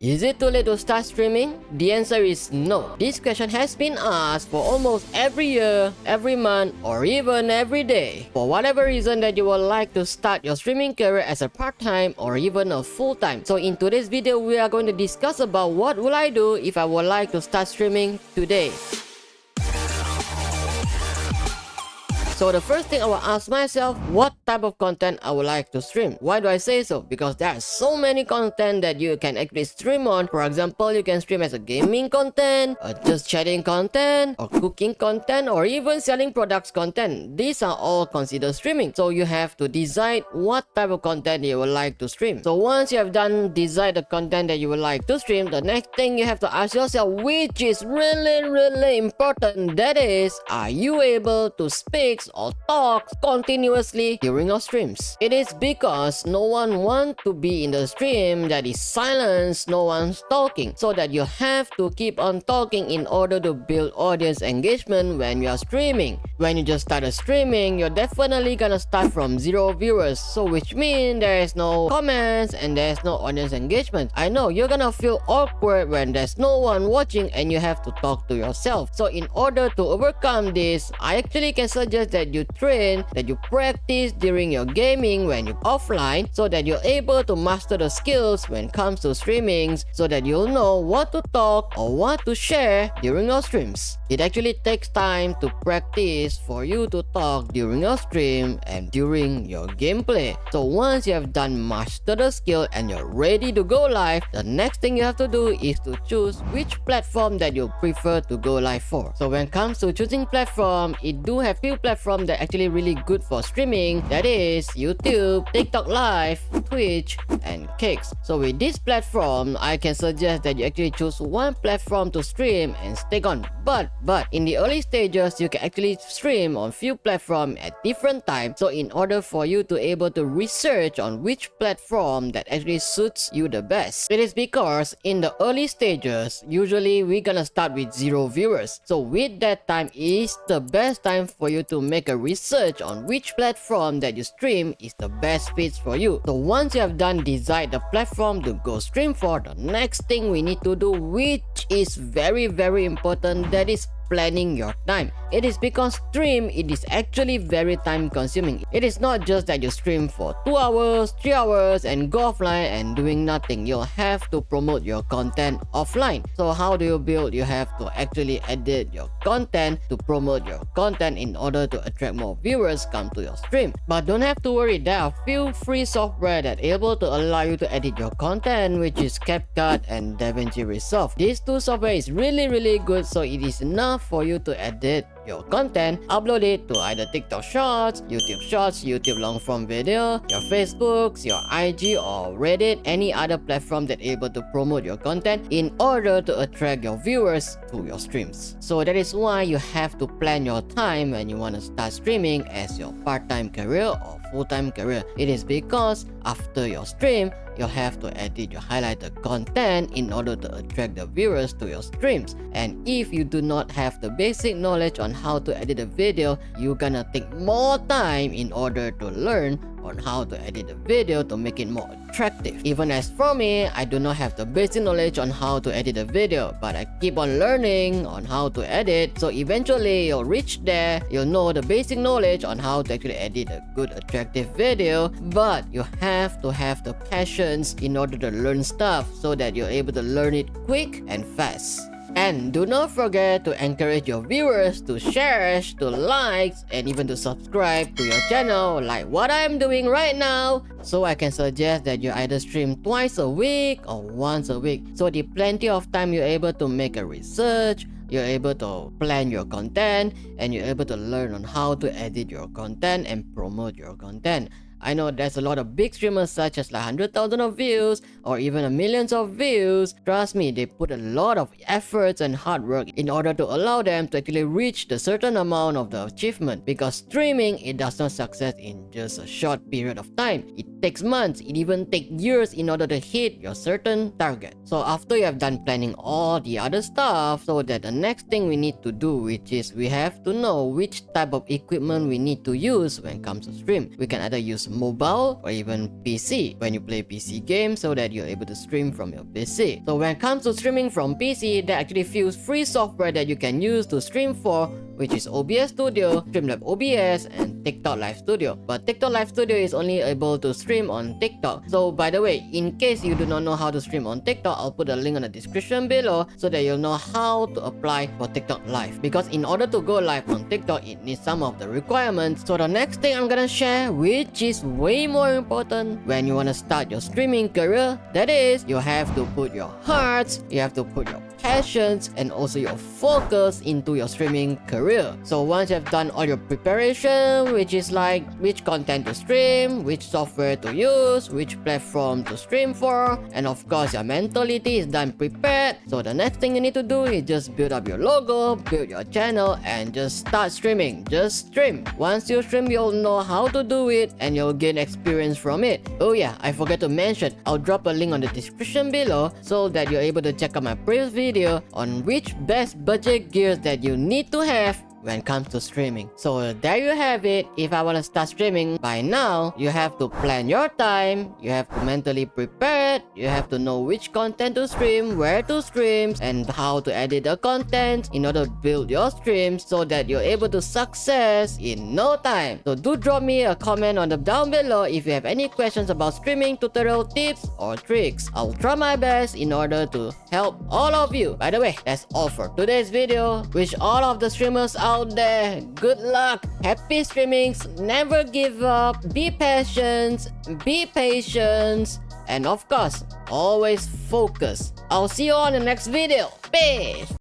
Is it too late to start streaming? The answer is no. This question has been asked for almost every year, every month, or even every day. For whatever reason that you would like to start your streaming career as a part-time or even a full-time. So in today's video, we are going to discuss about what will I do if I would like to start streaming today. So the first thing I will ask myself, what type of content I would like to stream. Why do I say so? Because there are so many content that you can actually stream on. For example, you can stream as a gaming content, or just chatting content, or cooking content, or even selling products content. These are all considered streaming. So you have to decide what type of content you would like to stream. So once you have decide the content that you would like to stream, the next thing you have to ask yourself, which is really important, that is, are you able to speak or talk continuously during your streams? It is because no one wants to be in the stream that is silence, no one's talking, so that you have to keep on talking in order to build audience engagement when you are streaming. When you just started streaming, you're definitely gonna start from 0 viewers, so which means there is no comments and there's no audience engagement. I know you're gonna feel awkward when there's no one watching and you have to talk to yourself. So in order to overcome this, I actually can suggest that you train, that you practice during your gaming when you're offline, so that you're able to master the skills when it comes to streaming, so that you'll know what to talk or what to share during your streams. It actually takes time to practice for you to talk during your stream and during your gameplay. So once you have master the skill and you're ready to go live, the next thing you have to do is to choose which platform that you prefer to go live for. So when it comes to choosing platform, it do have few platforms that actually really good for streaming, that is YouTube, TikTok Live, Twitch, and Kicks. So with this platform, I can suggest that you actually choose one platform to stream and stick on. But in the early stages, you can actually stream on few platforms at different times. So in order for you to able to research on which platform that actually suits you the best, it is because in the early stages, usually we're gonna start with 0 viewers. So with that time is the best time for you to make a research on which platform that you stream is the best fit for you. So once you have decide the platform to go stream for, the next thing we need to do, which is very important, that is planning your time. It is because stream, it is actually very time consuming. It is not just that you stream for 2 hours, 3 hours and go offline and doing nothing. You'll have to promote your content offline. So how do you build? You have to actually edit your content to promote your content in order to attract more viewers come to your stream. But don't have to worry, there are few free software that able to allow you to edit your content, which is CapCut and DaVinci Resolve. These two software is really good, so it is enough for you to edit your content, upload it to either TikTok Shorts, YouTube long form video, your Facebooks, your IG or Reddit, any other platform that able to promote your content in order to attract your viewers to your streams. So that is why you have to plan your time when you want to start streaming as your part-time career or full-time career. It is because after your stream, you'll have to edit your highlighted content in order to attract the viewers to your streams. And if you do not have the basic knowledge on how to edit a video, you're gonna take more time in order to learn on how to edit a video to make it more attractive. Even as for me, I do not have the basic knowledge on how to edit a video, but I keep on learning on how to edit. So eventually you'll reach there, you'll know the basic knowledge on how to actually edit a good attractive video. But you have to have the passions in order to learn stuff so that you're able to learn it quick and fast. And do not forget to encourage your viewers to share, to like, and even to subscribe to your channel like what I'm doing right now. So I can suggest that you either stream twice a week or once a week. So the plenty of time you're able to make a research, you're able to plan your content, and you're able to learn on how to edit your content and promote your content. I know there's a lot of big streamers such as like 100,000 of views or even a millions of views. Trust me, they put a lot of efforts and hard work in order to allow them to actually reach the certain amount of the achievement. Because streaming, it does not succeed in just a short period of time. It takes months, it even takes years in order to hit your certain target. So after you have done planning all the other stuff, so that the next thing we need to do, which is we have to know which type of equipment we need to use when it comes to stream. We can either use as mobile or even PC when you play PC games, so that you're able to stream from your PC. So when it comes to streaming from PC, there are actually few free software that you can use to stream for, which is OBS Studio, Streamlabs OBS, and TikTok Live Studio. But TikTok Live Studio is only able to stream on TikTok. So by the way, in case you do not know how to stream on TikTok, I'll put a link on the description below so that you'll know how to apply for TikTok Live. Because in order to go live on TikTok, it needs some of the requirements. So the next thing I'm gonna share, which is way more important when you wanna start your streaming career, that is, you have to put your hearts, you have to put your passions, and also your focus into your streaming career. So once you've done all your preparation, which is like which content to stream, which software to use, which platform to stream for, and of course your mentality is done prepared, so the next thing you need to do is just build up your logo, build your channel, and just start streaming. Just stream. Once you stream, you'll know how to do it and you'll gain experience from it. Oh yeah, I forgot to mention, I'll drop a link on the description below so that you're able to check out my previous video on which best budget gears that you need to have when it comes to streaming. So there you have it. If I want to start streaming by now, you have to plan your time, you have to mentally prepare it, you have to know which content to stream, where to stream, and how to edit the content in order to build your streams so that you're able to success in no time. So do drop me a comment on the down below if you have any questions about streaming tutorial tips or tricks. I'll try my best in order to help all of you. By the way, that's all for today's video. Wish all of the streamers out there good luck, happy streamings, never give up, be patient, and of course always focus. I'll see you on the next video. Peace.